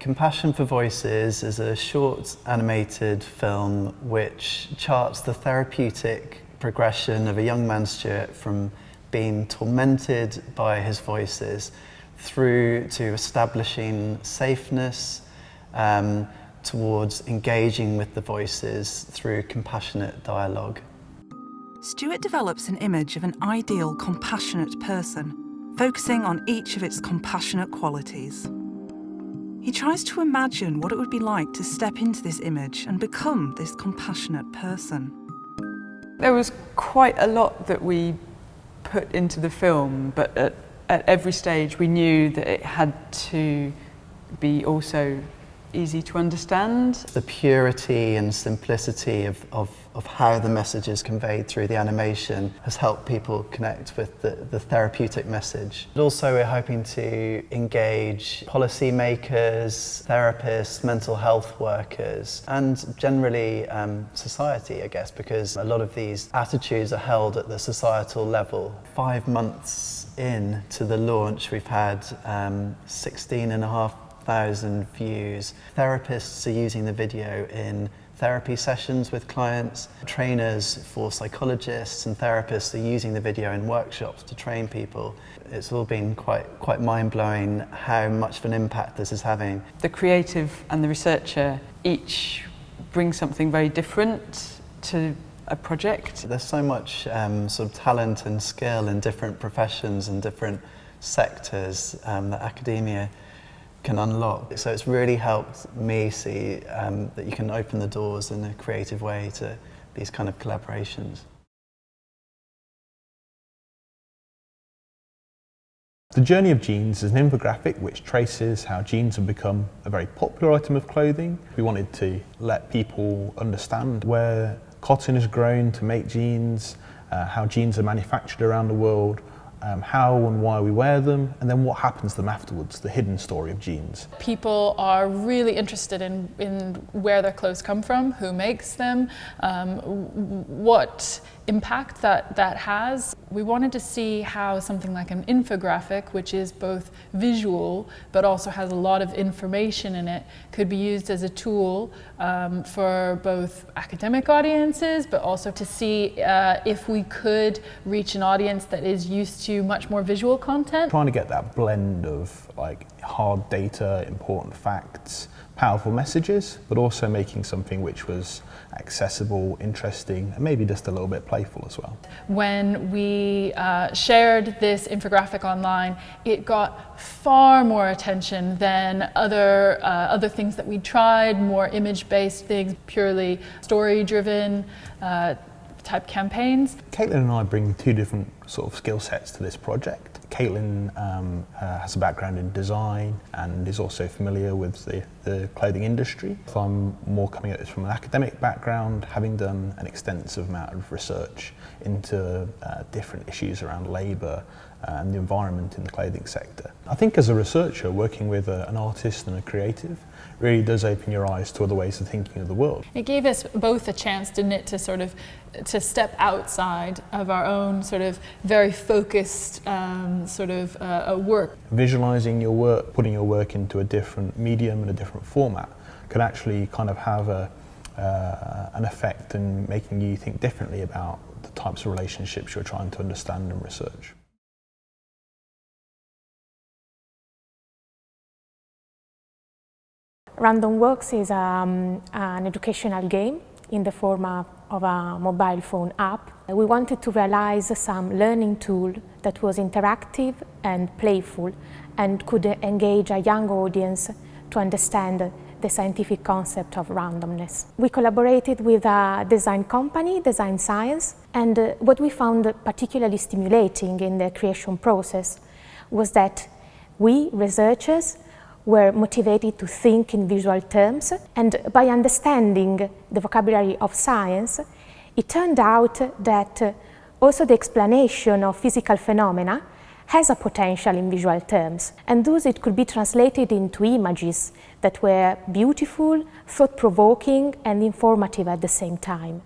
Compassion for Voices is a short animated film which charts the therapeutic progression of a young man, Stuart, from being tormented by his voices through to establishing safeness, towards engaging with the voices through compassionate dialogue. Stuart develops an image of an ideal, compassionate person, focusing on each of its compassionate qualities. He tries to imagine what it would be like to step into this image and become this compassionate person. There was quite a lot that we put into the film, but at every stage we knew that it had to be also easy to understand. The purity and simplicity of how the message is conveyed through the animation has helped people connect with the therapeutic message. But also we're hoping to engage policymakers, therapists, mental health workers, and generally society, I guess, because a lot of these attitudes are held at the societal level. 5 months in to the launch, we've had 16,500 views. Therapists are using the video in therapy sessions with clients. Trainers for psychologists and therapists are using the video in workshops to train people. It's all been quite mind-blowing how much of an impact this is having. The creative and the researcher each bring something very different to a project. There's so much sort of talent and skill in different professions and different sectors that academia can unlock. So it's really helped me see that you can open the doors in a creative way to these kind of collaborations. The Journey of Jeans is an infographic which traces how jeans have become a very popular item of clothing. We wanted to let people understand where cotton is grown to make jeans, how jeans are manufactured around the world, how and why we wear them, and then what happens to them afterwards, the hidden story of jeans. People are really interested in where their clothes come from, who makes them, what impact that has. We wanted to see how something like an infographic, which is both visual but also has a lot of information in it, could be used as a tool for both academic audiences, but also to see if we could reach an audience that is used to much more visual content. Trying to get that blend of like hard data, important facts, powerful messages, but also making something which was accessible, interesting, and maybe just a little bit playful as well. When we shared this infographic online, it got far more attention than other things that we tried, more image-based things, purely story-driven type campaigns. Caitlin and I bring two different sort of skill sets to this project. Caitlin has a background in design and is also familiar with the clothing industry. So I'm more coming at this from an academic background, having done an extensive amount of research into different issues around labour and the environment in the clothing sector. I think as a researcher, working with an artist and a creative really does open your eyes to other ways of thinking of the world. It gave us both a chance, didn't it, to step outside of our own sort of very focused work. Visualising your work, putting your work into a different medium and a different format can actually kind of have an effect in making you think differently about the types of relationships you're trying to understand and research. Random Works is an educational game in the form of a mobile phone app. We wanted to realize some learning tool that was interactive and playful and could engage a young audience to understand the scientific concept of randomness. We collaborated with a design company, Design Science, and what we found particularly stimulating in the creation process was that we, researchers, were motivated to think in visual terms, and by understanding the vocabulary of science, it turned out that also the explanation of physical phenomena has a potential in visual terms, and thus it could be translated into images that were beautiful, thought-provoking and informative at the same time.